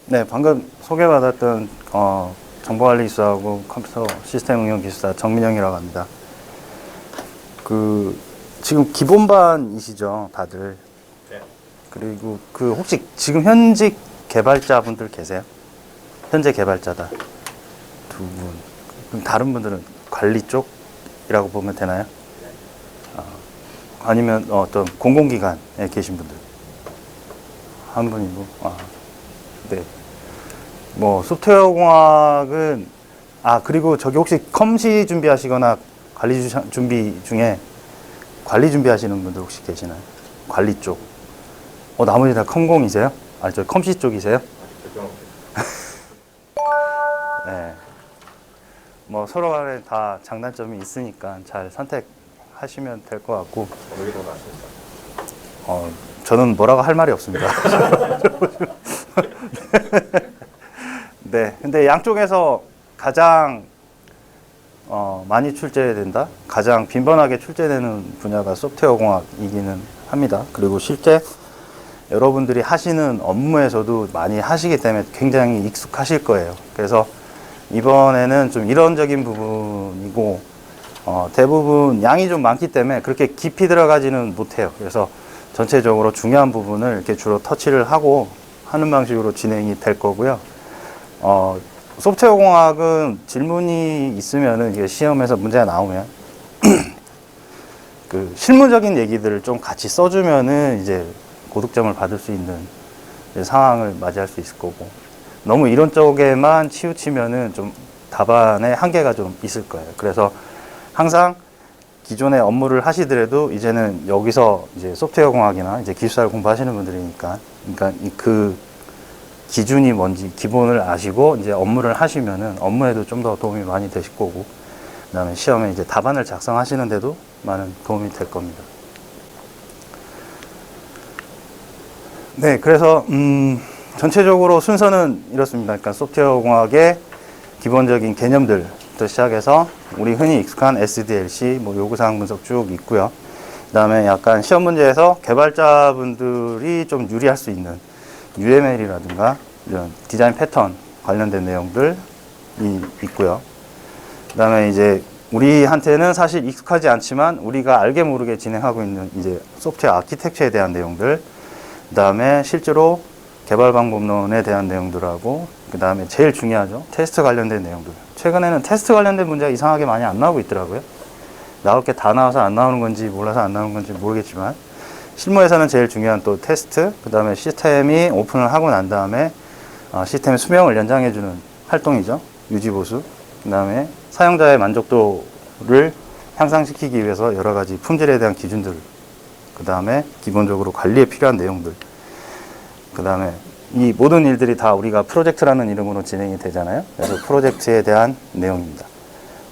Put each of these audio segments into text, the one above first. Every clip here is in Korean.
네, 방금 소개받았던 정보관리 기술하고 컴퓨터 시스템 응용 기술사 정민영이라고 합니다. 지금 기본반이시죠, 다들. 네. 그리고 혹시 지금 현직 개발자분들 계세요? 현재 개발자다. 두 분. 그럼 다른 분들은 관리 쪽이라고 보면 되나요? 아니면 어떤 공공기관에 계신 분들? 한 분이고. 네. 뭐 소프트웨어 공학은 그리고 저기 혹시 컴시 준비하시거나 관리 준비 중에 관리 준비하시는 분들 혹시 계시나요? 관리 쪽. 나머지 다 컴공이세요? 저 컴시 쪽이세요? 네. 뭐 서로 간에 다 장단점이 있으니까 잘 선택하시면 될 것 같고. 여기 더 낫습니다. 저는 뭐라고 할 말이 없습니다. 네. 근데 양쪽에서 가장 많이 출제된다? 가장 빈번하게 출제되는 분야가 소프트웨어 공학이기는 합니다. 그리고 실제 여러분들이 하시는 업무에서도 많이 하시기 때문에 굉장히 익숙하실 거예요. 그래서 이번에는 좀 이론적인 부분이고, 대부분 양이 좀 많기 때문에 그렇게 깊이 들어가지는 못해요. 그래서 전체적으로 중요한 부분을 이렇게 주로 터치를 하고 하는 방식으로 진행이 될 거고요. 소프트웨어 공학은 질문이 있으면은 이게 시험에서 문제가 나오면 실무적인 얘기들을 좀 같이 써주면은 이제 고득점을 받을 수 있는 상황을 맞이할 수 있을 거고, 너무 이런 쪽에만 치우치면은 좀 답안에 한계가 좀 있을 거예요. 그래서 항상 기존의 업무를 하시더라도 이제는 여기서 이제 소프트웨어 공학이나 이제 기술사를 공부하시는 분들이니까, 그러니까 그 기준이 뭔지 기본을 아시고 이제 업무를 하시면은 업무에도 좀 더 도움이 많이 되실 거고, 그다음에 시험에 이제 답안을 작성하시는데도 많은 도움이 될 겁니다. 네, 그래서 전체적으로 순서는 이렇습니다. 그러니까 소프트웨어 공학의 기본적인 개념들부터 시작해서 우리 흔히 익숙한 SDLC, 뭐 요구사항 분석 쭉 있고요. 그다음에 약간 시험 문제에서 개발자분들이 좀 유리할 수 있는 UML이라든가 이런 디자인 패턴 관련된 내용들이 있고요. 그 다음에 이제 우리한테는 사실 익숙하지 않지만 우리가 알게 모르게 진행하고 있는 이제 소프트웨어 아키텍처에 대한 내용들, 그 다음에 실제로 개발 방법론에 대한 내용들하고, 그 다음에 제일 중요하죠, 테스트 관련된 내용들. 최근에는 테스트 관련된 문제가 이상하게 많이 안 나오고 있더라고요. 나올 게 다 나와서 안 나오는 건지 몰라서 안 나오는 건지 모르겠지만, 실무에서는 제일 중요한 또 테스트, 그 다음에 시스템이 오픈을 하고 난 다음에 시스템의 수명을 연장해주는 활동이죠. 유지보수. 그 다음에 사용자의 만족도를 향상시키기 위해서 여러 가지 품질에 대한 기준들, 그 다음에 기본적으로 관리에 필요한 내용들, 그 다음에 이 모든 일들이 다 우리가 프로젝트라는 이름으로 진행이 되잖아요. 그래서 프로젝트에 대한 내용입니다.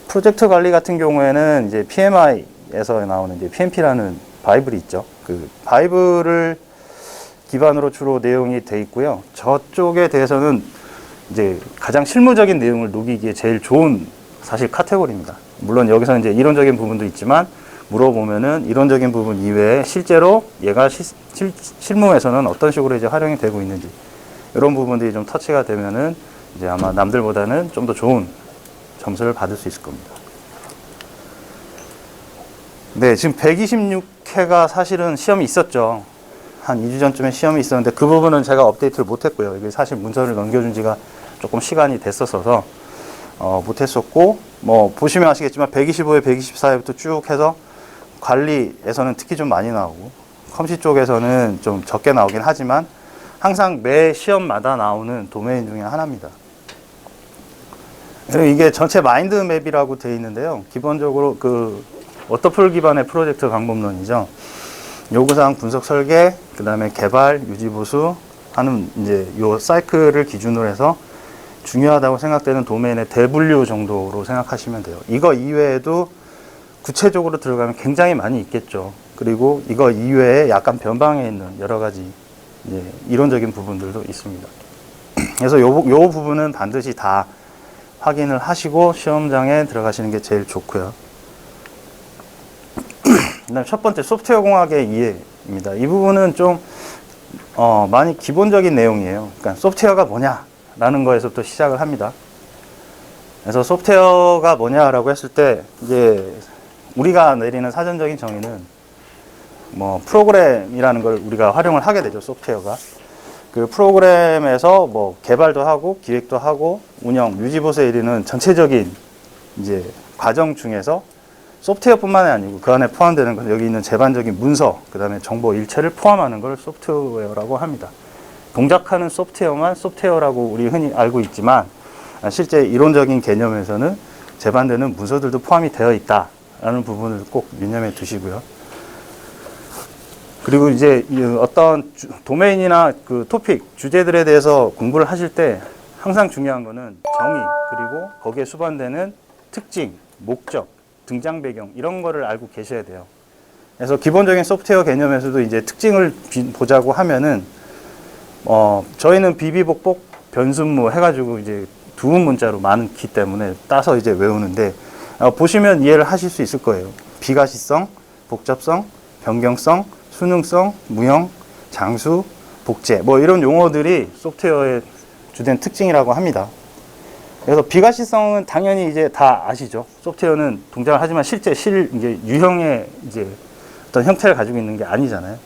프로젝트 관리 같은 경우에는 이제 PMI에서 나오는 이제 PMP라는 바이블이 있죠. 그 바이블을 기반으로 주로 내용이 돼 있고요. 저쪽에 대해서는 이제 가장 실무적인 내용을 녹이기에 제일 좋은 사실 카테고리입니다. 물론 여기서 이제 이론적인 부분도 있지만 물어보면은 이론적인 부분 이외에 실제로 얘가 실무에서는 어떤 식으로 이제 활용이 되고 있는지 이런 부분들이 좀 터치가 되면은 이제 아마 남들보다는 좀 더 좋은 점수를 받을 수 있을 겁니다. 네, 지금 126회가 사실은 시험이 있었죠. 한 2주 전쯤에 시험이 있었는데 그 부분은 제가 업데이트를 못했고요. 이게 사실 문서를 넘겨준 지가 조금 시간이 됐었어서 못했었고, 뭐 보시면 아시겠지만 125회, 124회부터 쭉 해서 관리에서는 특히 좀 많이 나오고, 컴시 쪽에서는 좀 적게 나오긴 하지만 항상 매 시험마다 나오는 도메인 중에 하나입니다. 이게 전체 마인드맵이라고 되어 있는데요. 기본적으로 워터풀 기반의 프로젝트 방법론이죠. 요구사항 분석 설계, 그 다음에 개발, 유지보수 하는 이제 요 사이클을 기준으로 해서 중요하다고 생각되는 도메인의 대분류 정도로 생각하시면 돼요. 이거 이외에도 구체적으로 들어가면 굉장히 많이 있겠죠. 그리고 이거 이외에 약간 변방에 있는 여러 가지 이제 이론적인 부분들도 있습니다. 그래서 요 부분은 반드시 다 확인을 하시고 시험장에 들어가시는 게 제일 좋고요. 그다음 첫 번째 소프트웨어 공학의 이해입니다. 이 부분은 좀 많이 기본적인 내용이에요. 그러니까 소프트웨어가 뭐냐라는 거에서부터 시작을 합니다. 그래서 소프트웨어가 뭐냐라고 했을 때 이제 우리가 내리는 사전적인 정의는 뭐 프로그램이라는 걸 우리가 활용을 하게 되죠. 소프트웨어가 그 프로그램에서 뭐 개발도 하고 기획도 하고 운영, 유지보수에 이르는 전체적인 이제 과정 중에서 소프트웨어뿐만이 아니고 그 안에 포함되는 건 여기 있는 제반적인 문서, 그 다음에 정보 일체를 포함하는 걸 소프트웨어라고 합니다. 동작하는 소프트웨어만 소프트웨어라고 우리 흔히 알고 있지만 실제 이론적인 개념에서는 제반되는 문서들도 포함이 되어 있다라는 부분을 꼭 유념해 두시고요. 그리고 이제 어떤 도메인이나 그 토픽, 주제들에 대해서 공부를 하실 때 항상 중요한 거는 정의, 그리고 거기에 수반되는 특징, 목적, 등장 배경 이런 거를 알고 계셔야 돼요. 그래서 기본적인 소프트웨어 개념에서도 이제 특징을 보자고 하면은 저희는 비비복복 변순무 해가지고 이제 두음 문자로 많기 때문에 따서 이제 외우는데 보시면 이해를 하실 수 있을 거예요. 비가시성, 복잡성, 변경성, 수능성, 무형, 장수, 복제 뭐 이런 용어들이 소프트웨어의 주된 특징이라고 합니다. 그래서 비가시성은 당연히 이제 다 아시죠. 소프트웨어는 동작을 하지만 실제 이제 유형의 이제 어떤 형태를 가지고 있는 게 아니잖아요.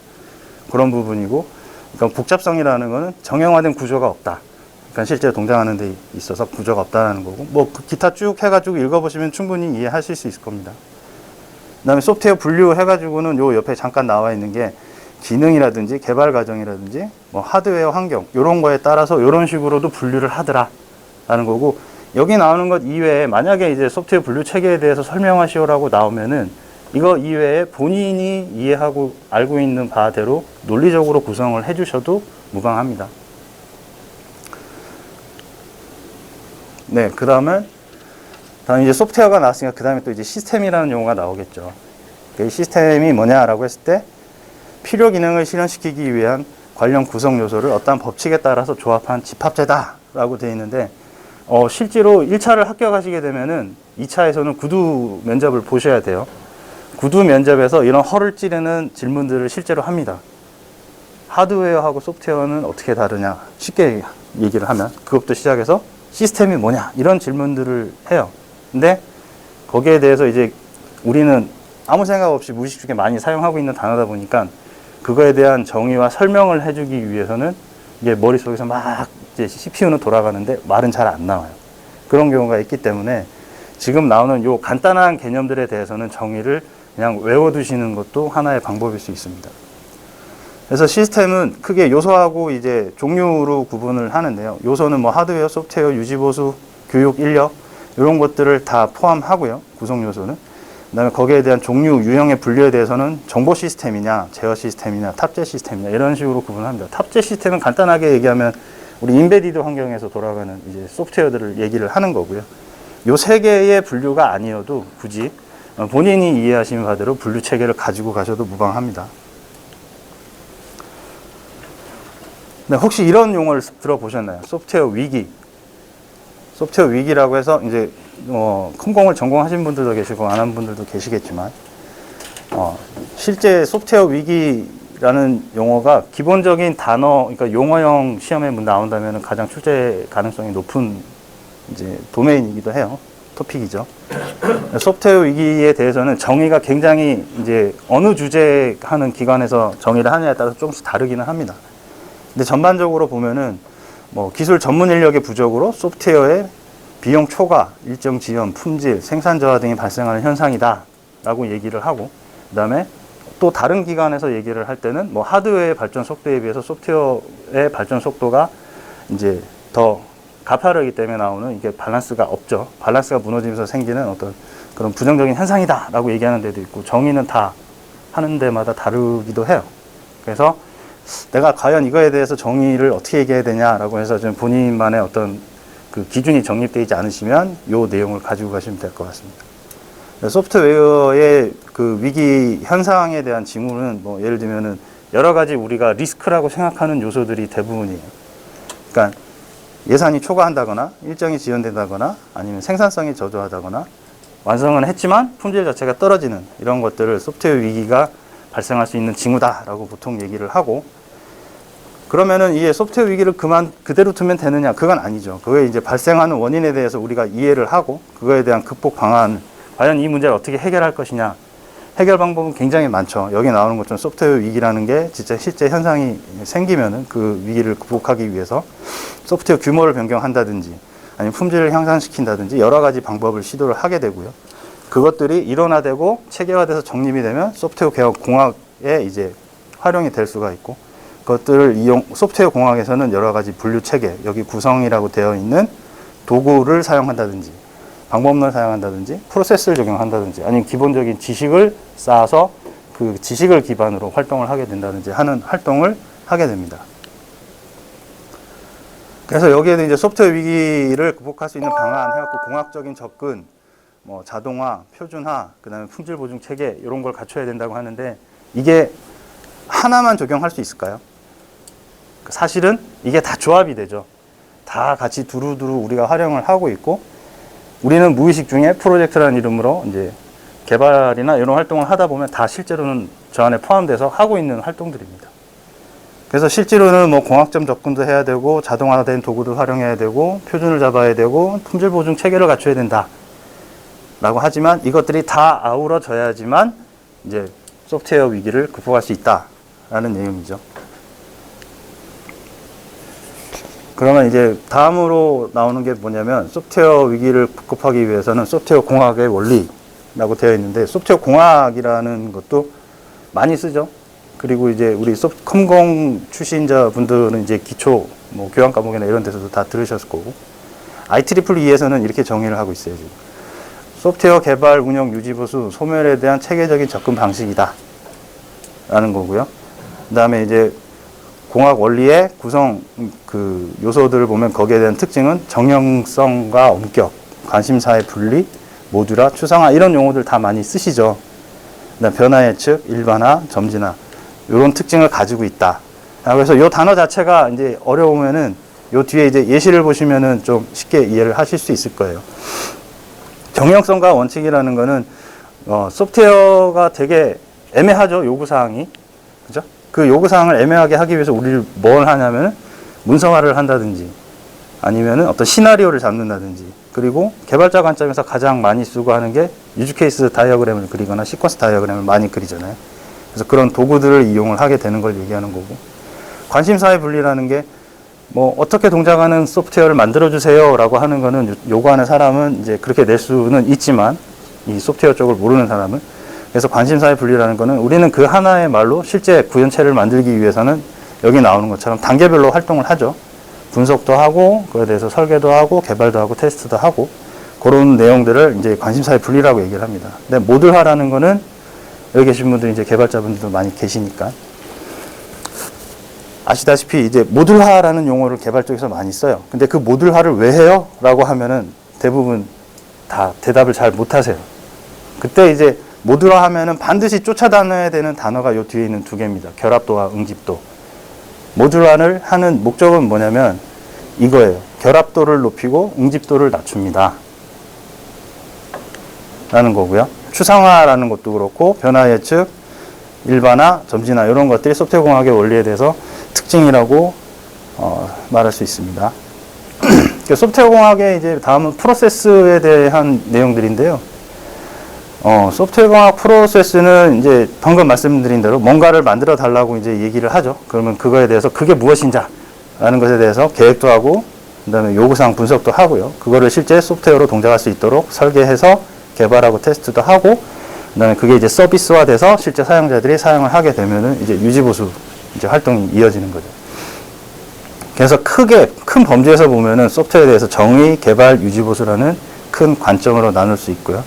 그런 부분이고, 그러니까 복잡성이라는 거는 정형화된 구조가 없다. 그러니까 실제 동작하는 데 있어서 구조가 없다라는 거고, 뭐 기타 쭉 해가지고 읽어보시면 충분히 이해하실 수 있을 겁니다. 그다음에 소프트웨어 분류 해가지고는 요 옆에 잠깐 나와 있는 게 기능이라든지 개발 과정이라든지 뭐 하드웨어 환경 이런 거에 따라서 이런 식으로도 분류를 하더라라는 거고, 여기 나오는 것 이외에 만약에 이제 소프트웨어 분류 체계에 대해서 설명하시오라고 나오면은 이거 이외에 본인이 이해하고 알고 있는 바대로 논리적으로 구성을 해주셔도 무방합니다. 네, 그 다음에 이제 소프트웨어가 나왔으니까 그 다음에 또 이제 시스템이라는 용어가 나오겠죠. 이 시스템이 뭐냐라고 했을 때 필요 기능을 실현시키기 위한 관련 구성 요소를 어떠한 법칙에 따라서 조합한 집합체다라고 되어 있는데 실제로 1차를 합격하시게 되면은 2차에서는 구두 면접을 보셔야 돼요. 구두 면접에서 이런 허를 찌르는 질문들을 실제로 합니다. 하드웨어하고 소프트웨어는 어떻게 다르냐? 쉽게 얘기를 하면 그것부터 시작해서 시스템이 뭐냐? 이런 질문들을 해요. 근데 거기에 대해서 이제 우리는 아무 생각 없이 무의식 중에 많이 사용하고 있는 단어다 보니까 그거에 대한 정의와 설명을 해주기 위해서는 이게 머릿속에서 막 이제 CPU는 돌아가는데 말은 잘 안 나와요. 그런 경우가 있기 때문에 지금 나오는 요 간단한 개념들에 대해서는 정의를 그냥 외워두시는 것도 하나의 방법일 수 있습니다. 그래서 시스템은 크게 요소하고 이제 종류로 구분을 하는데요. 요소는 뭐 하드웨어, 소프트웨어, 유지보수, 교육, 인력 이런 것들을 다 포함하고요. 구성 요소는. 그다음에 거기에 대한 종류, 유형의 분류에 대해서는 정보 시스템이냐, 제어 시스템이냐, 탑재 시스템이냐 이런 식으로 구분합니다. 탑재 시스템은 간단하게 얘기하면 우리 인베디드 환경에서 돌아가는 이제 소프트웨어들을 얘기를 하는 거고요. 요 세 개의 분류가 아니어도 굳이 본인이 이해하시는 바대로 분류 체계를 가지고 가셔도 무방합니다. 네, 혹시 이런 용어를 들어보셨나요? 소프트웨어 위기. 소프트웨어 위기라고 해서 이제 큰 공을 전공하신 분들도 계시고 안 한 분들도 계시겠지만 실제 소프트웨어 위기라는 용어가 기본적인 단어, 그러니까 용어형 시험에 나온다면 가장 출제 가능성이 높은 이제 도메인이기도 해요. 토픽이죠. 소프트웨어 위기에 대해서는 정의가 굉장히 이제 어느 주제 하는 기관에서 정의를 하느냐에 따라서 조금씩 다르기는 합니다. 근데 전반적으로 보면은 뭐 기술 전문 인력의 부족으로 소프트웨어의 비용 초과, 일정 지연, 품질, 생산 저하 등이 발생하는 현상이다 라고 얘기를 하고, 그 다음에 또 다른 기관에서 얘기를 할 때는 뭐 하드웨어의 발전 속도에 비해서 소프트웨어의 발전 속도가 이제 더 가파르기 때문에 나오는 이게 밸런스가 없죠. 밸런스가 무너지면서 생기는 어떤 그런 부정적인 현상이다 라고 얘기하는 데도 있고, 정의는 다 하는 데마다 다르기도 해요. 그래서 내가 과연 이거에 대해서 정의를 어떻게 얘기해야 되냐라고 해서 좀 본인만의 어떤 그 기준이 정립되어 있지 않으시면 이 내용을 가지고 가시면 될 것 같습니다. 소프트웨어의 그 위기 현상에 대한 징후는 뭐 예를 들면은 여러 가지 우리가 리스크라고 생각하는 요소들이 대부분이에요. 그러니까 예산이 초과한다거나 일정이 지연된다거나 아니면 생산성이 저조하다거나 완성은 했지만 품질 자체가 떨어지는 이런 것들을 소프트웨어 위기가 발생할 수 있는 징후다라고 보통 얘기를 하고, 그러면은 이 소프트웨어 위기를 그대로 두면 되느냐? 그건 아니죠. 그거에 이제 발생하는 원인에 대해서 우리가 이해를 하고 그거에 대한 극복 방안, 과연 이 문제를 어떻게 해결할 것이냐? 해결 방법은 굉장히 많죠. 여기 나오는 것처럼 소프트웨어 위기라는 게 진짜 실제 현상이 생기면은 그 위기를 극복하기 위해서 소프트웨어 규모를 변경한다든지 아니면 품질을 향상시킨다든지 여러 가지 방법을 시도를 하게 되고요. 그것들이 일원화되고 체계화돼서 정립이 되면 소프트웨어 개혁 공학에 이제 활용이 될 수가 있고, 그것들을 소프트웨어 공학에서는 여러 가지 분류 체계, 여기 구성이라고 되어 있는 도구를 사용한다든지, 방법론을 사용한다든지, 프로세스를 적용한다든지, 아니면 기본적인 지식을 쌓아서 그 지식을 기반으로 활동을 하게 된다든지 하는 활동을 하게 됩니다. 그래서 여기에는 이제 소프트웨어 위기를 극복할 수 있는 방안 해갖고 공학적인 접근, 뭐 자동화, 표준화, 그다음에 품질 보증 체계 이런 걸 갖춰야 된다고 하는데, 이게 하나만 적용할 수 있을까요? 사실은 이게 다 조합이 되죠. 다 같이 두루두루 우리가 활용을 하고 있고, 우리는 무의식 중에 프로젝트라는 이름으로 이제 개발이나 이런 활동을 하다 보면 다 실제로는 저 안에 포함돼서 하고 있는 활동들입니다. 그래서 실제로는 뭐 공학점 접근도 해야 되고, 자동화된 도구도 활용해야 되고, 표준을 잡아야 되고, 품질 보증 체계를 갖춰야 된다 라고 하지만, 이것들이 다 아우러져야지만 이제 소프트웨어 위기를 극복할 수 있다라는 내용이죠. 그러면 이제 다음으로 나오는 게 뭐냐면, 소프트웨어 위기를 극복하기 위해서는 소프트웨어 공학의 원리라고 되어 있는데, 소프트웨어 공학이라는 것도 많이 쓰죠. 그리고 이제 우리 컴공 출신자 분들은 이제 기초 뭐 교양 과목이나 이런 데서도 다 들으셨을 거고, IEEE에서는 이렇게 정의를 하고 있어요. 지금. 소프트웨어 개발, 운영, 유지, 보수, 소멸에 대한 체계적인 접근 방식이다 라는 거고요. 그 다음에 이제 공학 원리의 구성 그 요소들을 보면 거기에 대한 특징은 정형성과 엄격, 관심사의 분리, 모듈화, 추상화 이런 용어들 다 많이 쓰시죠. 그다음 변화 예측, 일반화, 점진화 이런 특징을 가지고 있다. 그래서 이 단어 자체가 이제 어려우면은 요 뒤에 이제 예시를 보시면은 좀 쉽게 이해를 하실 수 있을 거예요. 정형성과 원칙이라는 거는 소프트웨어가 되게 애매하죠. 요구사항이. 그죠? 그 요구사항을 애매하게 하기 위해서 우리를 뭘 하냐면은 문서화를 한다든지 아니면은 어떤 시나리오를 잡는다든지, 그리고 개발자 관점에서 가장 많이 쓰고 하는 게 유즈케이스 다이어그램을 그리거나 시퀀스 다이어그램을 많이 그리잖아요. 그래서 그런 도구들을 이용을 하게 되는 걸 얘기하는 거고, 관심사의 분리라는 게 뭐 어떻게 동작하는 소프트웨어를 만들어 주세요라고 하는 거는 요구하는 사람은 이제 그렇게 낼 수는 있지만, 이 소프트웨어 쪽을 모르는 사람은, 그래서 관심사의 분리라는 거는 우리는 그 하나의 말로 실제 구현체를 만들기 위해서는 여기 나오는 것처럼 단계별로 활동을 하죠. 분석도 하고 그에 대해서 설계도 하고 개발도 하고 테스트도 하고, 그런 내용들을 이제 관심사의 분리라고 얘기를 합니다. 근데 모듈화라는 거는 여기 계신 분들이 이제 개발자분들도 많이 계시니까 아시다시피 이제 모듈화라는 용어를 개발 쪽에서 많이 써요. 근데 그 모듈화를 왜 해요? 라고 하면은 대부분 다 대답을 잘 못 하세요. 그때 이제 모듈화 하면은 반드시 쫓아다녀야 되는 단어가 요 뒤에 있는 두 개입니다. 결합도와 응집도. 모듈화를 하는 목적은 뭐냐면 이거예요. 결합도를 높이고 응집도를 낮춥니다 라는 거고요. 추상화라는 것도 그렇고, 변화 예측, 일반화, 점진화 이런 것들이 소프트웨어 공학의 원리에 대해서 특징이라고 말할 수 있습니다. 소프트웨어 공학의 이제 다음은 프로세스에 대한 내용들인데요. 소프트웨어 공학 프로세스는 이제 방금 말씀드린 대로 뭔가를 만들어 달라고 이제 얘기를 하죠. 그러면 그거에 대해서 그게 무엇인지라는 것에 대해서 계획도 하고, 그다음에 요구사항 분석도 하고요. 그거를 실제 소프트웨어로 동작할 수 있도록 설계해서 개발하고 테스트도 하고, 그다음에 그게 이제 서비스화돼서 실제 사용자들이 사용을 하게 되면은 이제 유지보수 이제 활동이 이어지는 거죠. 그래서 큰 범주에서 보면은 소프트웨어에 대해서 정의, 개발, 유지보수라는 큰 관점으로 나눌 수 있고요.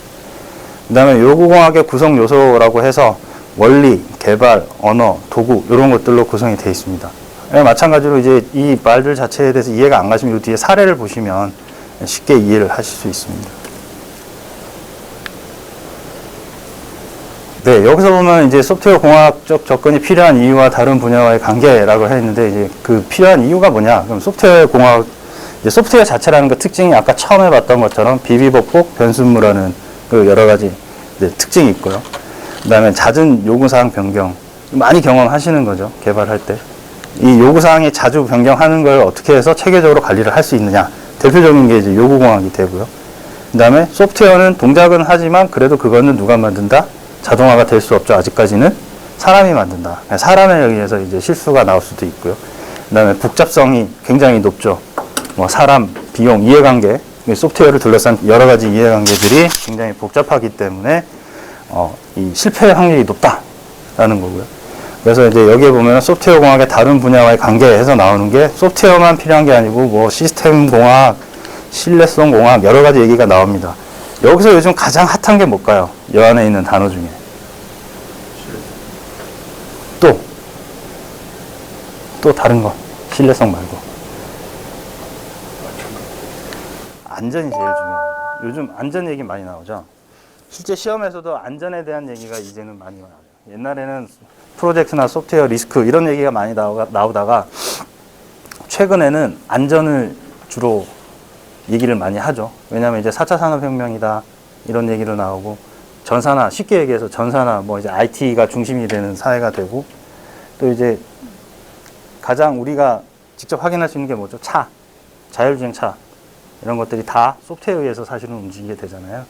그 다음에 요구공학의 구성 요소라고 해서 원리, 개발, 언어, 도구 이런 것들로 구성이 되어 있습니다. 마찬가지로 이제 이 말들 자체에 대해서 이해가 안 가시면 이 뒤에 사례를 보시면 쉽게 이해를 하실 수 있습니다. 네, 여기서 보면 이제 소프트웨어 공학적 접근이 필요한 이유와 다른 분야와의 관계라고 했는데, 이제 그 필요한 이유가 뭐냐? 그럼 소프트웨어 공학, 이제 소프트웨어 자체라는 그 특징이 아까 처음에 봤던 것처럼 비비복복, 변순무라는 그 여러 가지 이제 특징이 있고요. 그 다음에 잦은 요구사항 변경, 많이 경험하시는 거죠, 개발할 때. 이 요구사항이 자주 변경하는 걸 어떻게 해서 체계적으로 관리를 할 수 있느냐. 대표적인 게 이제 요구공학이 되고요. 그 다음에 소프트웨어는 동작은 하지만 그래도 그거는 누가 만든다? 자동화가 될 수 없죠. 아직까지는 사람이 만든다. 사람에 의해서 이제 실수가 나올 수도 있고요. 그 다음에 복잡성이 굉장히 높죠. 뭐 사람, 비용, 이해관계, 소프트웨어를 둘러싼 여러 가지 이해관계들이 굉장히 복잡하기 때문에 이 실패 확률이 높다라는 거고요. 그래서 이제 여기에 보면 소프트웨어 공학의 다른 분야와의 관계에서 나오는 게 소프트웨어만 필요한 게 아니고 뭐 시스템 공학, 신뢰성 공학 여러 가지 얘기가 나옵니다. 여기서 요즘 가장 핫한 게 뭘까요? 여 안에 있는 단어 중에. 또 다른 거. 신뢰성 말고. 안전이 제일 중요합니다. 요즘 안전 얘기 많이 나오죠. 실제 시험에서도 안전에 대한 얘기가 이제는 많이 나와요. 옛날에는 프로젝트나 소프트웨어 리스크 이런 얘기가 많이 나오다가 최근에는 안전을 주로 얘기를 많이 하죠. 왜냐하면 이제 4차 산업혁명이다 이런 얘기로 나오고 전사나 쉽게 얘기해서 전사나 뭐 이제 IT가 중심이 되는 사회가 되고 또 이제 가장 우리가 직접 확인할 수 있는 게 뭐죠? 차, 자율주행 차 이런 것들이 다 소프트웨어에 의해서 사실은 움직이게 되잖아요.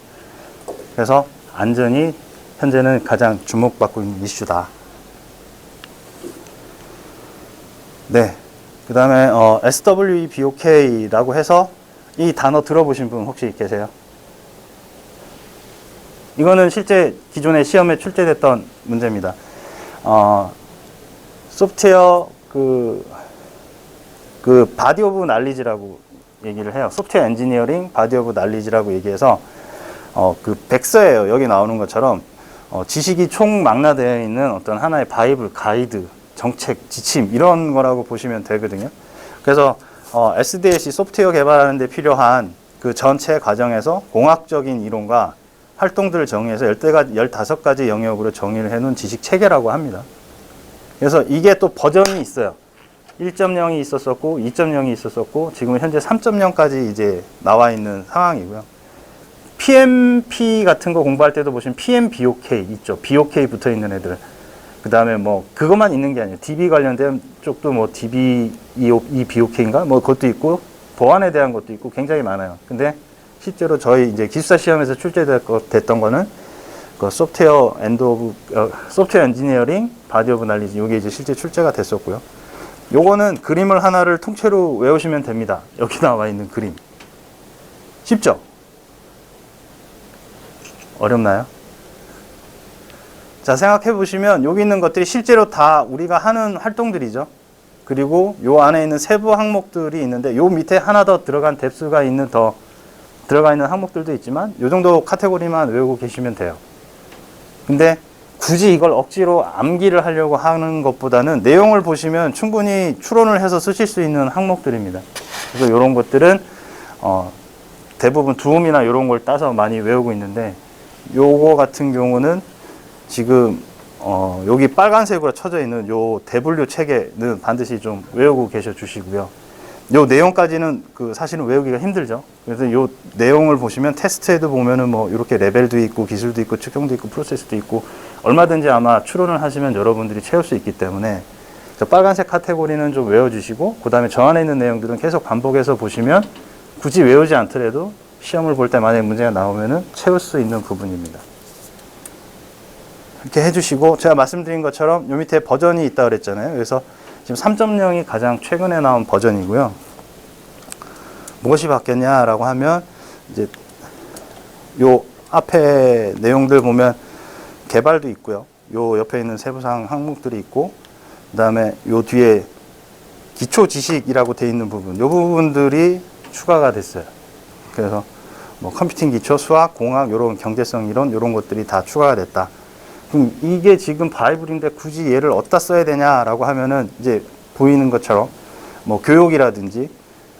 그래서 안전이 현재는 가장 주목받고 있는 이슈다. 네. 그 다음에 SWEBOK라고 해서 이 단어 들어보신 분 혹시 계세요? 이거는 실제 기존의 시험에 출제됐던 문제입니다. 소프트웨어 그 바디 오브 날리지라고 얘기를 해요. 소프트웨어 엔지니어링 바디 오브 날리지라고 얘기해서 그 백서예요. 여기 나오는 것처럼 지식이 총망라되어 있는 어떤 하나의 바이블, 가이드, 정책, 지침 이런 거라고 보시면 되거든요. 그래서 SDLC 소프트웨어 개발하는 데 필요한 그 전체 과정에서 공학적인 이론과 활동들을 정의해서 15가지 영역으로 정의를 해놓은 지식 체계라고 합니다. 그래서 이게 또 버전이 있어요. 1.0이 있었었고 2.0이 있었었고 지금 현재 3.0까지 이제 나와 있는 상황이고요. PMP 같은 거 공부할 때도 보시면 PMBOK 있죠. BOK 붙어 있는 애들. 그 다음에 뭐 그것만 있는 게 아니에요. DB 관련된 쪽도 뭐 DB BOK인가 뭐 그것도 있고 보안에 대한 것도 있고 굉장히 많아요. 근데 실제로 저희 이제 기숙사 시험에서 출제됐던 거는 그 소프트웨어 엔지니어링 바디 오브 날리지 이게 이제 실제 출제가 됐었고요. 요거는 그림을 하나를 통째로 외우시면 됩니다. 여기 나와 있는 그림. 쉽죠? 어렵나요? 자, 생각해 보시면 여기 있는 것들이 실제로 다 우리가 하는 활동들이죠. 그리고 요 안에 있는 세부 항목들이 있는데 요 밑에 하나 더 들어간 뎁스가 있는 들어가 있는 항목들도 있지만 요 정도 카테고리만 외우고 계시면 돼요. 근데 굳이 이걸 억지로 암기를 하려고 하는 것보다는 내용을 보시면 충분히 추론을 해서 쓰실 수 있는 항목들입니다. 그래서 이런 것들은 대부분 두음이나 이런 걸 따서 많이 외우고 있는데 요거 같은 경우는 지금 여기 빨간색으로 쳐져 있는 요 W 체계는 반드시 좀 외우고 계셔 주시고요. 요 내용까지는 사실은 외우기가 힘들죠. 그래서 요 내용을 보시면 테스트에도 보면은 뭐 이렇게 레벨도 있고 기술도 있고 측정도 있고 프로세스도 있고 얼마든지 아마 추론을 하시면 여러분들이 채울 수 있기 때문에 빨간색 카테고리는 좀 외워주시고 그 다음에 저 안에 있는 내용들은 계속 반복해서 보시면 굳이 외우지 않더라도 시험을 볼 때 만약에 문제가 나오면은 채울 수 있는 부분입니다. 이렇게 해주시고 제가 말씀드린 것처럼 요 밑에 버전이 있다고 그랬잖아요. 그래서 지금 3.0이 가장 최근에 나온 버전이고요. 무엇이 바뀌었냐라고 하면 이제 요 앞에 내용들 보면 개발도 있고요. 요 옆에 있는 세부사항 항목들이 있고 그다음에 요 뒤에 기초 지식이라고 되어 있는 부분, 요 부분들이 추가가 됐어요. 그래서 뭐 컴퓨팅 기초, 수학, 공학, 요런 경제성 이론 요런 것들이 다 추가가 됐다. 그럼 이게 지금 바이블인데 굳이 얘를 어디다 써야 되냐라고 하면은 이제 보이는 것처럼 뭐 교육이라든지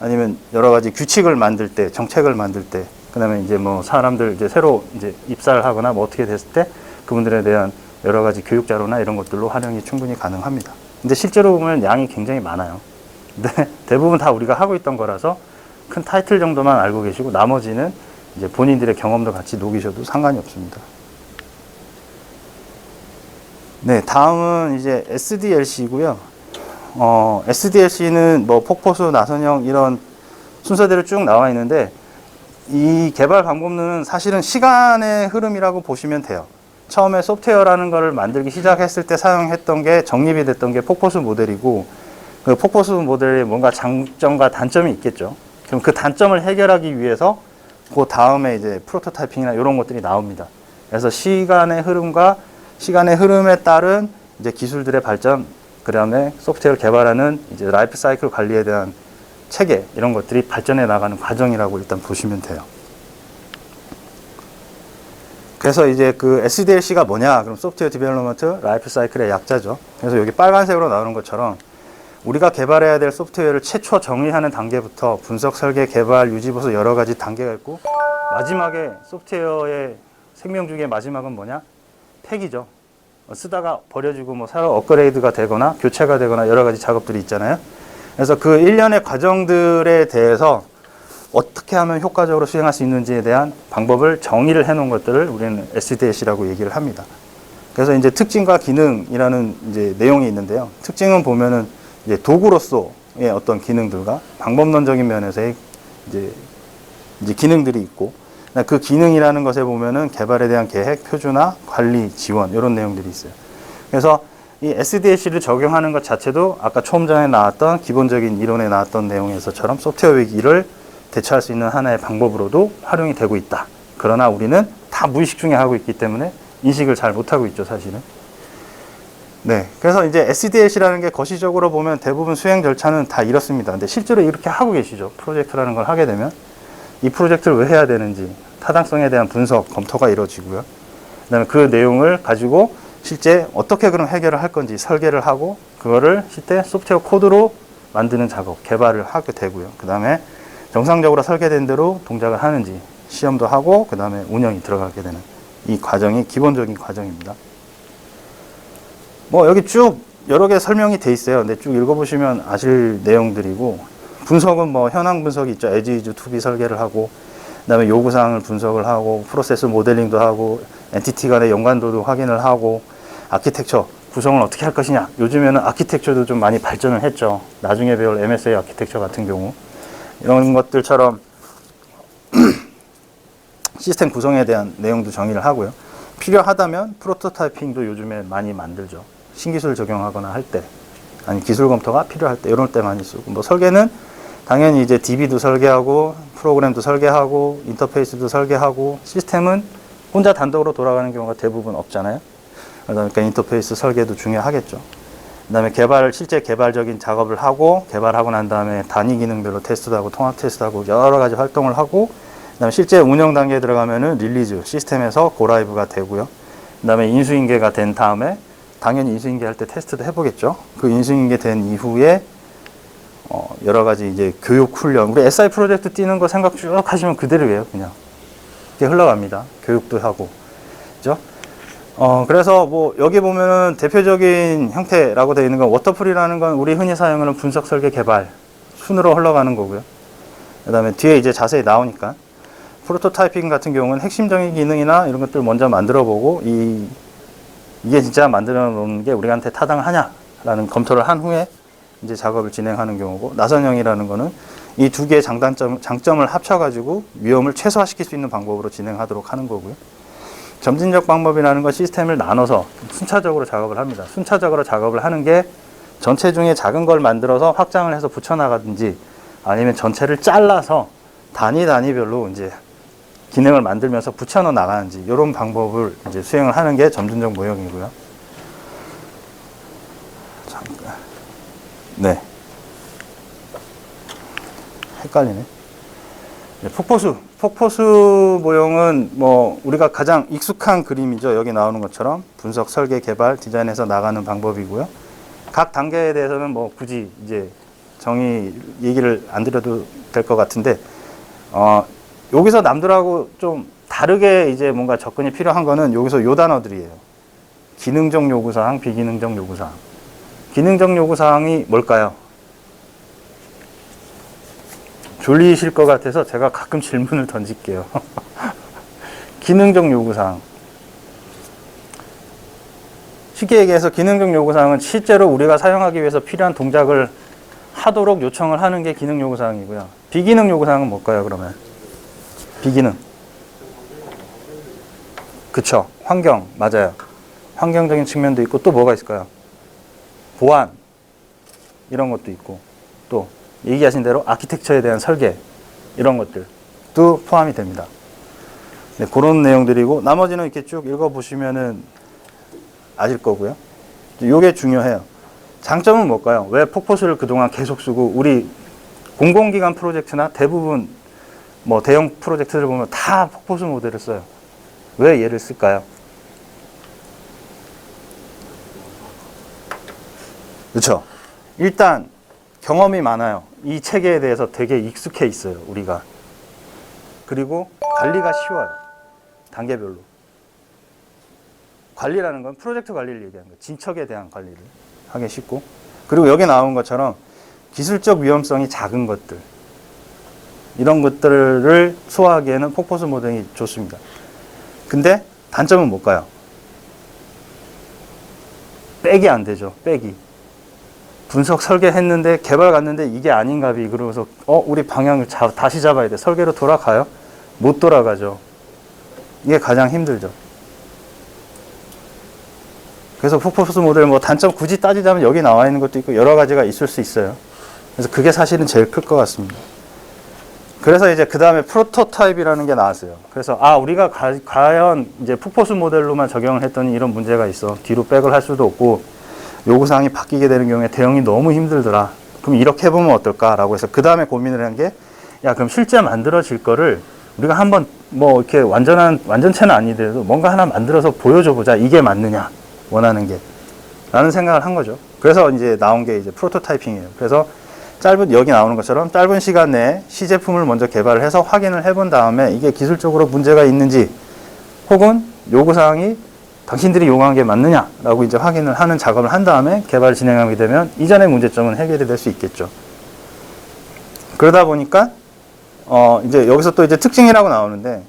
아니면 여러 가지 규칙을 만들 때, 정책을 만들 때, 그다음에 이제 뭐 사람들 이제 새로 이제 입사를 하거나 뭐 어떻게 됐을 때 그분들에 대한 여러 가지 교육 자료나 이런 것들로 활용이 충분히 가능합니다. 근데 실제로 보면 양이 굉장히 많아요. 근데 대부분 다 우리가 하고 있던 거라서 큰 타이틀 정도만 알고 계시고 나머지는 이제 본인들의 경험도 같이 녹이셔도 상관이 없습니다. 네, 다음은 이제 SDLC고요. SDLC는 뭐 폭포수, 나선형 이런 순서대로 쭉 나와 있는데 이 개발 방법론은 사실은 시간의 흐름이라고 보시면 돼요. 처음에 소프트웨어라는 것을 만들기 시작했을 때 사용했던 게 정립이 됐던 게 폭포수 모델이고 그 폭포수 모델에 뭔가 장점과 단점이 있겠죠. 그럼 그 단점을 해결하기 위해서 그 다음에 이제 프로토타이핑이나 이런 것들이 나옵니다. 그래서 시간의 흐름과 시간의 흐름에 따른 이제 기술들의 발전, 그 다음에 소프트웨어를 개발하는 이제 라이프 사이클 관리에 대한 체계 이런 것들이 발전해 나가는 과정이라고 일단 보시면 돼요. 그래서 이제 그 SDLC가 뭐냐? 그럼 소프트웨어 디벨롭먼트 라이프 사이클의 약자죠. 그래서 여기 빨간색으로 나오는 것처럼 우리가 개발해야 될 소프트웨어를 최초 정의하는 단계부터 분석, 설계, 개발, 유지, 보수 여러 가지 단계가 있고 마지막에 소프트웨어의 생명 중의 마지막은 뭐냐? 폐기죠. 쓰다가 버려지고 뭐 새로 업그레이드가 되거나 교체가 되거나 여러 가지 작업들이 있잖아요. 그래서 그 일련의 과정들에 대해서 어떻게 하면 효과적으로 수행할 수 있는지에 대한 방법을 정의를 해 놓은 것들을 우리는 SDLC라고 얘기를 합니다. 그래서 이제 특징과 기능이라는 이제 내용이 있는데요. 특징은 보면은 이제 도구로서의 어떤 기능들과 방법론적인 면에서의 이제 기능들이 있고 그 기능이라는 것에 보면은 개발에 대한 계획, 표준화, 관리, 지원 이런 내용들이 있어요. 그래서 이 SDLC를 적용하는 것 자체도 아까 처음 전에 나왔던 기본적인 이론에 나왔던 내용에서처럼 소프트웨어 위기를 대처할 수 있는 하나의 방법으로도 활용이 되고 있다. 그러나 우리는 다 무의식 중에 하고 있기 때문에 인식을 잘 못하고 있죠, 사실은. 네. 그래서 이제 SDLC라는 게 거시적으로 보면 대부분 수행 절차는 다 이렇습니다. 근데 실제로 이렇게 하고 계시죠. 프로젝트라는 걸 하게 되면. 이 프로젝트를 왜 해야 되는지, 타당성에 대한 분석, 검토가 이루어지고요. 그 다음에 그 내용을 가지고 실제 어떻게 그럼 해결을 할 건지 설계를 하고, 그거를 실제 소프트웨어 코드로 만드는 작업, 개발을 하게 되고요. 그 다음에 정상적으로 설계된 대로 동작을 하는지 시험도 하고, 그 다음에 운영이 들어가게 되는 이 과정이 기본적인 과정입니다. 뭐 여기 쭉 여러 개 설명이 돼 있어요. 근데 쭉 읽어보시면 아실 내용들이고, 분석은 뭐 현황 분석이 있죠. as is to be 설계를 하고, 그 다음에 요구사항을 분석을 하고, 프로세스 모델링도 하고, 엔티티 간의 연관도도 확인을 하고, 아키텍처 구성을 어떻게 할 것이냐. 요즘에는 아키텍처도 좀 많이 발전을 했죠. 나중에 배울 MSA 아키텍처 같은 경우 이런 것들처럼 시스템 구성에 대한 내용도 정의를 하고요. 필요하다면 프로토타이핑도 요즘에 많이 만들죠. 신기술 적용하거나 할 때, 아니 기술 검토가 필요할 때, 이럴 때 많이 쓰고, 뭐 설계는 당연히 이제 DB도 설계하고, 프로그램도 설계하고, 인터페이스도 설계하고, 시스템은 혼자 단독으로 돌아가는 경우가 대부분 없잖아요. 그러니까 인터페이스 설계도 중요하겠죠. 그 다음에 실제 개발적인 작업을 하고, 개발하고 난 다음에 단위 기능별로 테스트도 하고, 통합 테스트도 하고, 여러 가지 활동을 하고, 그 다음에 실제 운영 단계에 들어가면은 릴리즈, 시스템에서 고라이브가 되고요. 그 다음에 인수인계가 된 다음에, 당연히 인수인계 할 때 테스트도 해보겠죠. 그 인수인계 된 이후에, 여러 가지 이제 교육 훈련, 우리 SI 프로젝트 뛰는 거 생각 쭉 하시면 그대로예요, 그냥. 이렇게 흘러갑니다. 교육도 하고. 그죠? 그래서 뭐 여기 보면은 대표적인 형태라고 되어 있는 건 워터풀이라는 건 우리 흔히 사용하는 분석, 설계, 개발 순으로 흘러가는 거고요. 그 다음에 뒤에 이제 자세히 나오니까 프로토타이핑 같은 경우는 핵심적인 기능이나 이런 것들 먼저 만들어 보고 이게 진짜 만들어 놓은 게 우리한테 타당하냐라는 검토를 한 후에 이제 작업을 진행하는 경우고, 나선형이라는 거는 이 두 개의 장점을 합쳐가지고 위험을 최소화시킬 수 있는 방법으로 진행하도록 하는 거고요. 점진적 방법이라는 건 시스템을 나눠서 순차적으로 작업을 합니다. 순차적으로 작업을 하는 게 전체 중에 작은 걸 만들어서 확장을 해서 붙여나가든지, 아니면 전체를 잘라서 단위별로 이제 기능을 만들면서 붙여넣어 나가는지, 이런 방법을 이제 수행을 하는 게 점진적 모형이고요. 잠깐. 네. 헷갈리네. 폭포수 모형은 뭐 우리가 가장 익숙한 그림이죠. 여기 나오는 것처럼 분석, 설계, 개발, 디자인해서 나가는 방법이고요. 각 단계에 대해서는 뭐 굳이 이제 얘기를 안 드려도 될 것 같은데, 여기서 남들하고 좀 다르게 이제 뭔가 접근이 필요한 거는 여기서 요 단어들이에요. 기능적 요구사항, 비기능적 요구사항. 기능적 요구사항이 뭘까요? 졸리실 것 같아서 제가 가끔 질문을 던질게요. 기능적 요구사항. 쉽게 얘기해서 기능적 요구사항은 실제로 우리가 사용하기 위해서 필요한 동작을 하도록 요청을 하는 게 기능 요구사항이고요. 비기능 요구사항은 뭘까요, 그러면? 비기능. 그쵸. 환경. 맞아요. 환경적인 측면도 있고 또 뭐가 있을까요? 보안. 이런 것도 있고 또 얘기하신 대로 아키텍처에 대한 설계 이런 것들도 포함이 됩니다. 네, 그런 내용들이고 나머지는 이렇게 쭉 읽어보시면은 아실 거고요. 이게 중요해요. 장점은 뭘까요? 왜 폭포수를 그동안 계속 쓰고 우리 공공기관 프로젝트나 대부분 뭐 대형 프로젝트를 보면 다 폭포수 모델을 써요. 왜 얘를 쓸까요? 그렇죠. 일단 경험이 많아요. 이 체계에 대해서 되게 익숙해 있어요, 우리가. 그리고 관리가 쉬워요. 단계별로. 관리라는 건 프로젝트 관리를 얘기하는 거예요. 진척에 대한 관리를 하기 쉽고. 그리고 여기 나온 것처럼 기술적 위험성이 작은 것들. 이런 것들을 소화하기에는 폭포수 모델이 좋습니다. 근데 단점은 뭘까요? 백이 안 되죠. 백이. 분석 설계했는데 개발 갔는데 이게 아닌가 비 그러면서 우리 방향을 다시 잡아야 돼. 설계로 돌아가요? 못 돌아가죠. 이게 가장 힘들죠. 그래서 폭포수 모델 뭐 단점 굳이 따지자면 여기 나와 있는 것도 있고 여러 가지가 있을 수 있어요. 그래서 그게 사실은 제일 클 것 같습니다. 그래서 이제 그 다음에 프로토타입이라는 게 나왔어요. 그래서 우리가 과연 이제 폭포수 모델로만 적용을 했더니 이런 문제가 있어. 뒤로 백을 할 수도 없고 요구사항이 바뀌게 되는 경우에 대응이 너무 힘들더라. 그럼 이렇게 해보면 어떨까라고 해서 그 다음에 고민을 한 게 그럼 실제 만들어질 거를 우리가 한번 뭐 이렇게 완전체는 아니더라도 뭔가 하나 만들어서 보여줘 보자. 이게 맞느냐 원하는 게 라는 생각을 한 거죠. 그래서 이제 나온 게 이제 프로토타이핑이에요. 그래서 여기 나오는 것처럼 짧은 시간 내에 시제품을 먼저 개발을 해서 확인을 해본 다음에 이게 기술적으로 문제가 있는지 혹은 요구사항이 당신들이 요구한 게 맞느냐라고 이제 확인을 하는 작업을 한 다음에 개발을 진행하게 되면 이전의 문제점은 해결이 될 수 있겠죠. 그러다 보니까 이제 여기서 또 이제 특징이라고 나오는데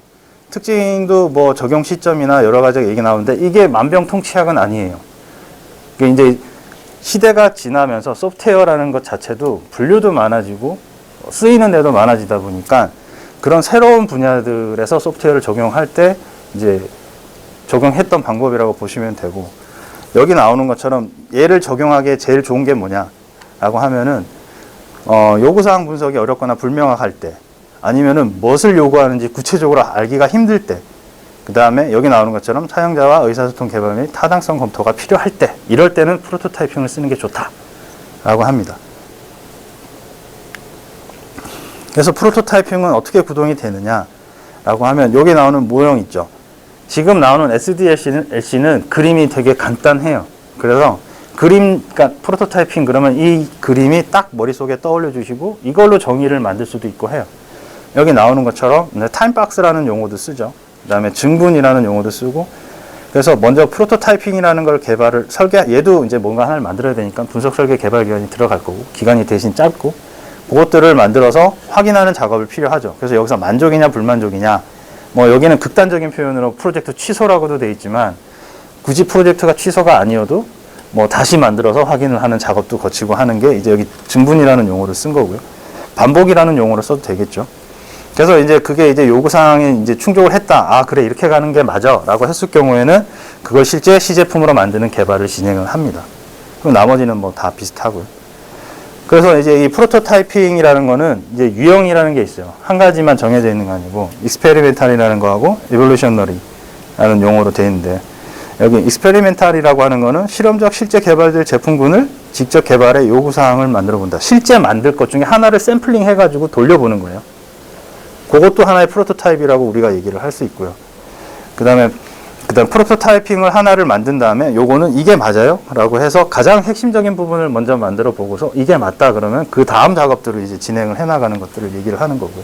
특징도 뭐 적용 시점이나 여러 가지 얘기 나오는데 이게 만병통치약은 아니에요. 이게 이제 시대가 지나면서 소프트웨어라는 것 자체도 분류도 많아지고 쓰이는 데도 많아지다 보니까 그런 새로운 분야들에서 소프트웨어를 적용할 때 이제 적용했던 방법이라고 보시면 되고 여기 나오는 것처럼 얘를 적용하기에 제일 좋은 게 뭐냐라고 하면은 요구사항 분석이 어렵거나 불명확할 때 아니면은 무엇을 요구하는지 구체적으로 알기가 힘들 때 그 다음에 여기 나오는 것처럼 사용자와 의사소통 개발 및 타당성 검토가 필요할 때 이럴 때는 프로토타이핑을 쓰는 게 좋다라고 합니다. 그래서 프로토타이핑은 어떻게 구동이 되느냐라고 하면 여기 나오는 모형 있죠. 지금 나오는 SDLC는 그림이 되게 간단해요. 그래서 그러니까 프로토타이핑 그러면 이 그림이 딱 머릿속에 떠올려 주시고 이걸로 정의를 만들 수도 있고 해요. 여기 나오는 것처럼 타임박스라는 용어도 쓰죠. 그 다음에 증분이라는 용어도 쓰고 그래서 먼저 프로토타이핑이라는 걸 얘도 이제 뭔가 하나를 만들어야 되니까 분석 설계 개발 기간이 들어갈 거고 기간이 대신 짧고 그것들을 만들어서 확인하는 작업을 필요하죠. 그래서 여기서 만족이냐 불만족이냐 뭐 여기는 극단적인 표현으로 프로젝트 취소라고도 돼 있지만 굳이 프로젝트가 취소가 아니어도 뭐 다시 만들어서 확인을 하는 작업도 거치고 하는 게 이제 여기 증분이라는 용어를 쓴 거고요. 반복이라는 용어를 써도 되겠죠. 그래서 이제 그게 이제 요구사항에 이제 충족을 했다. 그래, 이렇게 가는 게 맞아. 라고 했을 경우에는 그걸 실제 시제품으로 만드는 개발을 진행을 합니다. 그럼 나머지는 뭐 다 비슷하고요. 그래서 이제 이 프로토타이핑이라는 거는 이제 유형이라는 게 있어요. 한 가지만 정해져 있는 거 아니고, 익스페리멘탈이라는 거하고, 에볼루셔너리라는 용어로 되어 있는데, 여기 익스페리멘탈이라고 하는 거는 실험적 실제 개발될 제품군을 직접 개발해 요구사항을 만들어 본다. 실제 만들 것 중에 하나를 샘플링 해가지고 돌려보는 거예요. 그것도 하나의 프로토타입이라고 우리가 얘기를 할 수 있고요. 그 다음 프로토타이핑을 하나를 만든 다음에 요거는 이게 맞아요? 라고 해서 가장 핵심적인 부분을 먼저 만들어 보고서 이게 맞다 그러면 그 다음 작업들을 이제 진행을 해 나가는 것들을 얘기를 하는 거고요.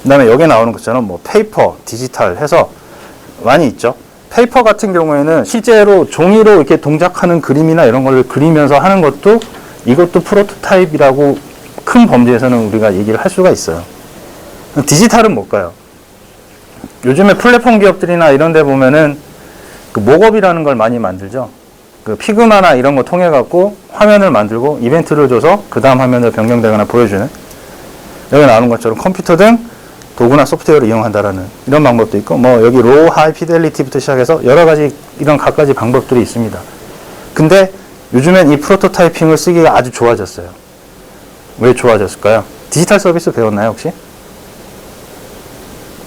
그 다음에 여기 나오는 것처럼 뭐 페이퍼, 디지털 해서 많이 있죠. 페이퍼 같은 경우에는 실제로 종이로 이렇게 동작하는 그림이나 이런 걸 그리면서 하는 것도 이것도 프로토타입이라고 큰 범주에서는 우리가 얘기를 할 수가 있어요. 디지털은 뭘까요? 요즘에 플랫폼 기업들이나 이런 데 보면은 그 목업이라는 걸 많이 만들죠. 그 피그마나 이런 거 통해 갖고 화면을 만들고 이벤트를 줘서 그 다음 화면을 변경되거나 보여주는, 여기 나오는 것처럼 컴퓨터 등 도구나 소프트웨어를 이용한다라는 이런 방법도 있고, 뭐 여기 로우 하이 피델리티부터 시작해서 여러 가지 이런 갖가지 방법들이 있습니다. 근데 요즘엔 이 프로토타이핑을 쓰기가 아주 좋아졌어요. 왜 좋아졌을까요? 디지털 서비스 배웠나요, 혹시?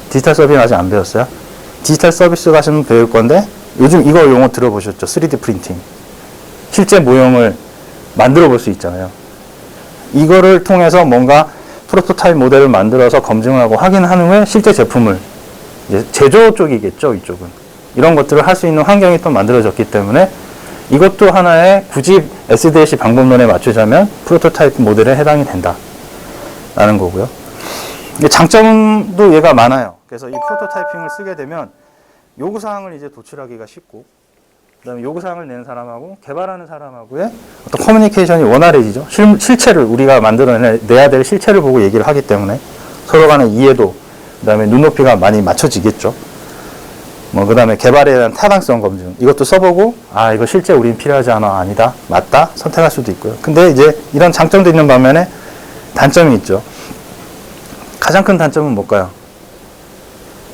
디지털 서비스 아직 안 배웠어요? 디지털 서비스 가시면 배울 건데, 요즘 이거 용어 들어보셨죠? 3D 프린팅. 실제 모형을 만들어 볼 수 있잖아요. 이거를 통해서 뭔가 프로토타입 모델을 만들어서 검증을 하고 확인한 후에 실제 제품을, 이제 제조 쪽이겠죠, 이쪽은. 이런 것들을 할 수 있는 환경이 또 만들어졌기 때문에 이것도 하나의 굳이 SDLC 방법론에 맞추자면 프로토타입 모델에 해당이 된다라는 거고요. 장점도 얘가 많아요. 그래서 이 프로토타이핑을 쓰게 되면 요구사항을 이제 도출하기가 쉽고, 그 다음에 요구사항을 내는 사람하고 개발하는 사람하고의 어떤 커뮤니케이션이 원활해지죠. 실체를, 우리가 만들어내야 될 실체를 보고 얘기를 하기 때문에 서로 간의 이해도, 그 다음에 눈높이가 많이 맞춰지겠죠. 뭐, 그 다음에 개발에 대한 타당성 검증. 이것도 써보고, 아, 이거 실제 우린 필요하지 않아. 아니다. 맞다. 선택할 수도 있고요. 근데 이제 이런 장점도 있는 반면에 단점이 있죠. 가장 큰 단점은 뭘까요?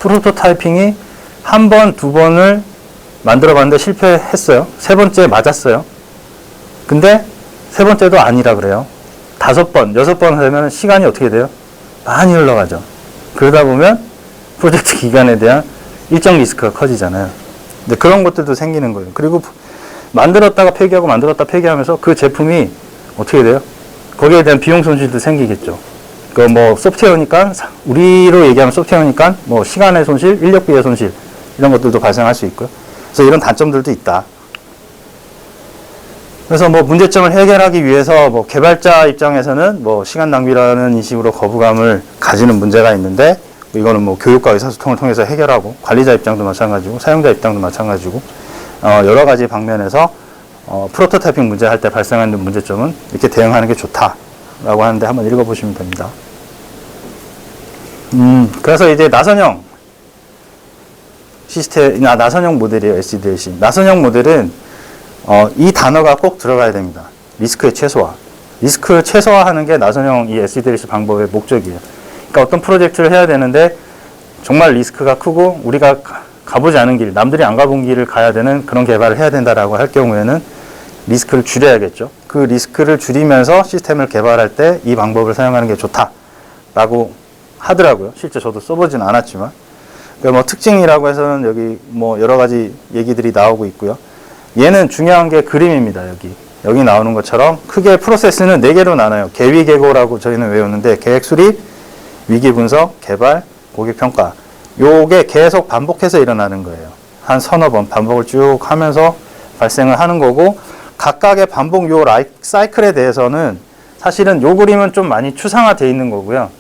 프로토타이핑이 한 번, 두 번을 만들어 봤는데 실패했어요. 세 번째 맞았어요. 근데 세 번째도 아니라 그래요. 5번, 6번 하면 시간이 어떻게 돼요? 많이 흘러가죠. 그러다 보면 프로젝트 기간에 대한 일정 리스크가 커지잖아요. 근데 그런 것들도 생기는 거예요. 그리고 만들었다가 폐기하고 만들었다 폐기하면서 그 제품이 어떻게 돼요? 거기에 대한 비용 손실도 생기겠죠. 그 뭐 소프트웨어니까, 우리로 얘기하면 소프트웨어니까 뭐 시간의 손실, 인력비의 손실, 이런 것들도 발생할 수 있고요. 그래서 이런 단점들도 있다. 그래서 뭐 문제점을 해결하기 위해서 뭐 개발자 입장에서는 뭐 시간 낭비라는 인식으로 거부감을 가지는 문제가 있는데, 이거는 뭐 교육과 의사소통을 통해서 해결하고, 관리자 입장도 마찬가지고 사용자 입장도 마찬가지고, 여러 가지 방면에서 프로토타이핑 문제 할 때 발생하는 문제점은 이렇게 대응하는 게 좋다라고 하는데 한번 읽어보시면 됩니다. 그래서 이제 나선형 시스템, 나선형 모델이에요. SDLC. 나선형 모델은 이 단어가 꼭 들어가야 됩니다. 리스크의 최소화. 리스크를 최소화하는 게 나선형 이 SDLC 방법의 목적이에요. 그러니까 어떤 프로젝트를 해야 되는데 정말 리스크가 크고 우리가 가보지 않은 길, 남들이 안 가본 길을 가야 되는 그런 개발을 해야 된다라고 할 경우에는 리스크를 줄여야겠죠. 그 리스크를 줄이면서 시스템을 개발할 때 이 방법을 사용하는 게 좋다라고 하더라고요. 실제 저도 써보진 않았지만. 그러니까 뭐 특징이라고 해서는 여기 뭐 여러 가지 얘기들이 나오고 있고요. 얘는 중요한 게 그림입니다. 여기 나오는 것처럼 크게 프로세스는 4개로 나눠요. 계위 계고라고 저희는 외우는데, 계획 수립, 위기 분석, 개발, 고객 평가. 요게 계속 반복해서 일어나는 거예요. 한 서너 번 반복을 쭉 하면서 발생을 하는 거고, 각각의 반복 요 사이클에 대해서는 사실은 요 그림은 좀 많이 추상화되어 있는 거고요.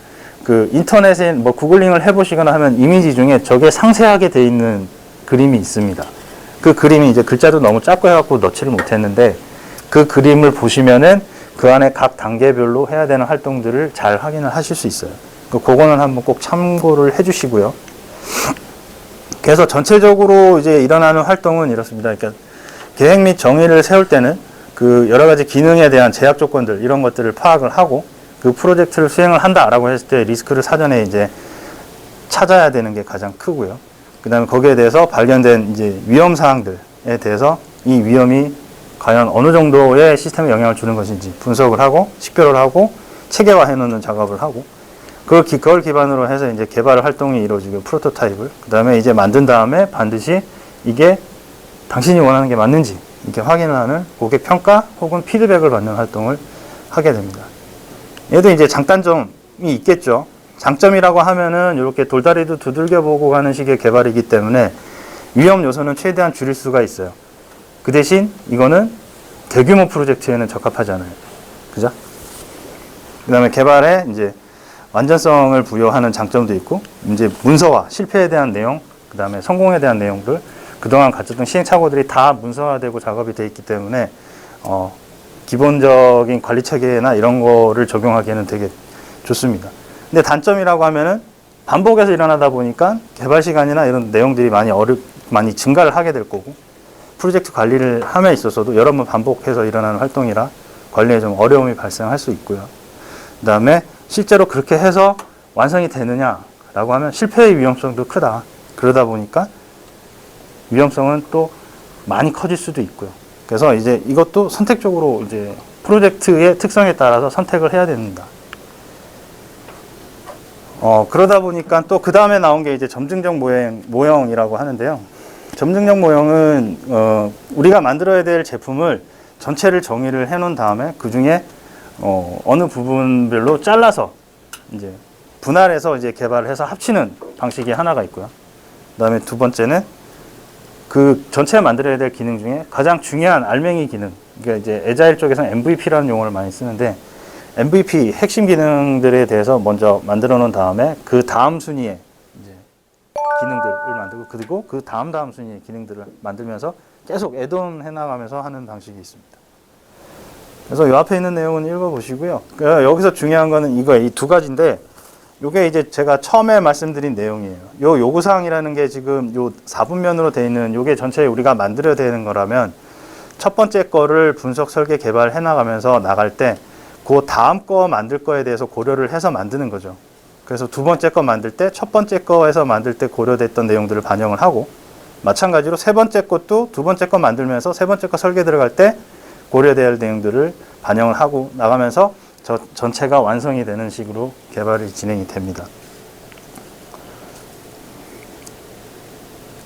그 인터넷에 뭐 구글링을 해보시거나 하면 이미지 중에 저게 상세하게 되어 있는 그림이 있습니다. 그 그림이 이제 글자도 너무 작고 해갖고 넣지를 못했는데, 그 그림을 보시면은 그 안에 각 단계별로 해야 되는 활동들을 잘 확인을 하실 수 있어요. 그거는 한번 꼭 참고를 해주시고요. 그래서 전체적으로 이제 일어나는 활동은 이렇습니다. 그러니까 계획 및 정의를 세울 때는 그 여러 가지 기능에 대한 제약 조건들, 이런 것들을 파악을 하고 그 프로젝트를 수행을 한다라고 했을 때 리스크를 사전에 이제 찾아야 되는 게 가장 크고요. 그 다음에 거기에 대해서 발견된 이제 위험 사항들에 대해서 이 위험이 과연 어느 정도의 시스템에 영향을 주는 것인지 분석을 하고 식별을 하고 체계화해 놓는 작업을 하고, 그걸 기반으로 해서 이제 개발 활동이 이루어지고 프로토타입을, 그 다음에 이제 만든 다음에 반드시 이게 당신이 원하는 게 맞는지 이렇게 확인을 하는 고객 평가 혹은 피드백을 받는 활동을 하게 됩니다. 얘도 이제 장단점이 있겠죠. 장점이라고 하면은 이렇게 돌다리도 두들겨 보고 가는 식의 개발이기 때문에 위험 요소는 최대한 줄일 수가 있어요. 그 대신 이거는 대규모 프로젝트에는 적합하지 않아요. 그죠? 그 다음에 개발에 이제 완전성을 부여하는 장점도 있고, 이제 문서화, 실패에 대한 내용, 그 다음에 성공에 대한 내용들, 그동안 가졌던 시행착오들이 다 문서화되고 작업이 되어 있기 때문에 기본적인 관리 체계나 이런 거를 적용하기에는 되게 좋습니다. 근데 단점이라고 하면은 반복해서 일어나다 보니까 개발 시간이나 이런 내용들이 많이 증가를 하게 될 거고, 프로젝트 관리를 함에 있어서도 여러 번 반복해서 일어나는 활동이라 관리에 좀 어려움이 발생할 수 있고요. 그 다음에 실제로 그렇게 해서 완성이 되느냐라고 하면 실패의 위험성도 크다. 그러다 보니까 위험성은 또 많이 커질 수도 있고요. 그래서 이제 이것도 선택적으로 이제 프로젝트의 특성에 따라서 선택을 해야 됩니다. 그러다 보니까 또 그 다음에 나온 게 이제 점증적 모형이라고 하는데요. 점증적 모형은 우리가 만들어야 될 제품을 전체를 정의를 해 놓은 다음에 그 중에 어느 부분별로 잘라서 이제 분할해서 이제 개발을 해서 합치는 방식이 하나가 있고요. 그 다음에 두 번째는 그 전체에 만들어야 될 기능 중에 가장 중요한 알맹이 기능, 그러니까 이제 에자일 쪽에서는 MVP라는 용어를 많이 쓰는데 MVP 핵심 기능들에 대해서 먼저 만들어 놓은 다음에 그 다음 순위에 이제 기능들을 만들고 그리고 그 다음 순위의 기능들을 만들면서 계속 애드온 해나가면서 하는 방식이 있습니다. 그래서 이 앞에 있는 내용은 읽어보시고요. 그러니까 여기서 중요한 거는 이거 이 두 가지인데 요게 이제 제가 처음에 말씀드린 내용이에요. 요 요구사항이라는 게 지금 요 4분면으로 되어 있는 요게 전체에 우리가 만들어야 되는 거라면 첫 번째 거를 분석 설계 개발해 나가면서 나갈 때 그 다음 거 만들 거에 대해서 고려를 해서 만드는 거죠. 그래서 두 번째 거 만들 때 첫 번째 거에서 만들 때 고려됐던 내용들을 반영을 하고 마찬가지로 세 번째 것도 두 번째 거 만들면서 세 번째 거 설계 들어갈 때 고려돼야 할 내용들을 반영을 하고 나가면서 전체가 완성이 되는 식으로 개발이 진행이 됩니다.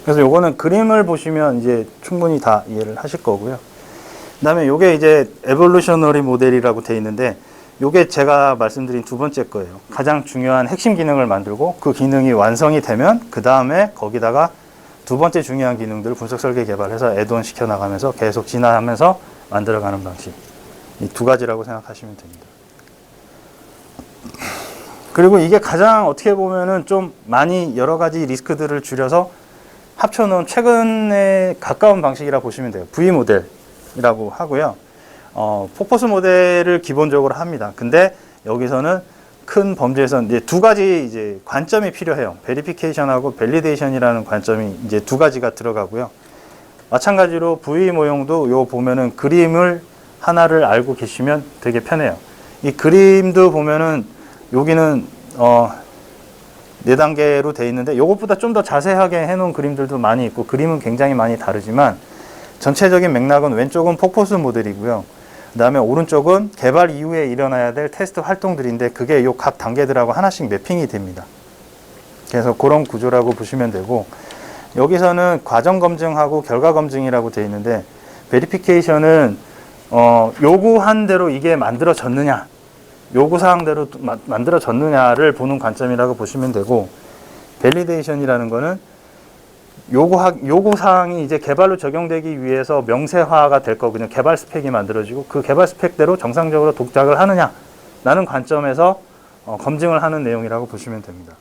그래서 요거는 그림을 보시면 이제 충분히 다 이해를 하실 거고요. 그 다음에 요게 이제 에볼루셔너리 모델이라고 되어 있는데 요게 제가 말씀드린 두 번째 거예요. 가장 중요한 핵심 기능을 만들고 그 기능이 완성이 되면 그 다음에 거기다가 두 번째 중요한 기능들을 분석 설계 개발해서 애드온 시켜 나가면서 계속 진화하면서 만들어가는 방식. 이 두 가지라고 생각하시면 됩니다. 그리고 이게 가장 어떻게 보면은 좀 많이 여러 가지 리스크들을 줄여서 합쳐놓은 최근에 가까운 방식이라 보시면 돼요. V 모델이라고 하고요. 폭포스 모델을 기본적으로 합니다. 근데 여기서는 큰 범주에서 이제 두 가지 이제 관점이 필요해요. 베리피케이션하고 밸리데이션이라는 관점이 이제 두 가지가 들어가고요. 마찬가지로 V 모형도 요 보면은 그림을 하나를 알고 계시면 되게 편해요. 이 그림도 보면은 여기는 4단계로 되어 있는데 이것보다 좀 더 자세하게 해놓은 그림들도 많이 있고 그림은 굉장히 많이 다르지만 전체적인 맥락은 왼쪽은 폭포수 모델이고요. 그 다음에 오른쪽은 개발 이후에 일어나야 될 테스트 활동들인데 그게 요 각 단계들하고 하나씩 매핑이 됩니다. 그래서 그런 구조라고 보시면 되고 여기서는 과정 검증하고 결과 검증이라고 되어 있는데 베리피케이션은 요구한 대로 이게 만들어졌느냐 요구사항대로 만들어졌느냐를 보는 관점이라고 보시면 되고 밸리데이션이라는 거는 요구사항이 이제 개발로 적용되기 위해서 명세화가 될 거거든요. 개발 스펙이 만들어지고 그 개발 스펙대로 정상적으로 동작을 하느냐라는 관점에서 검증을 하는 내용이라고 보시면 됩니다.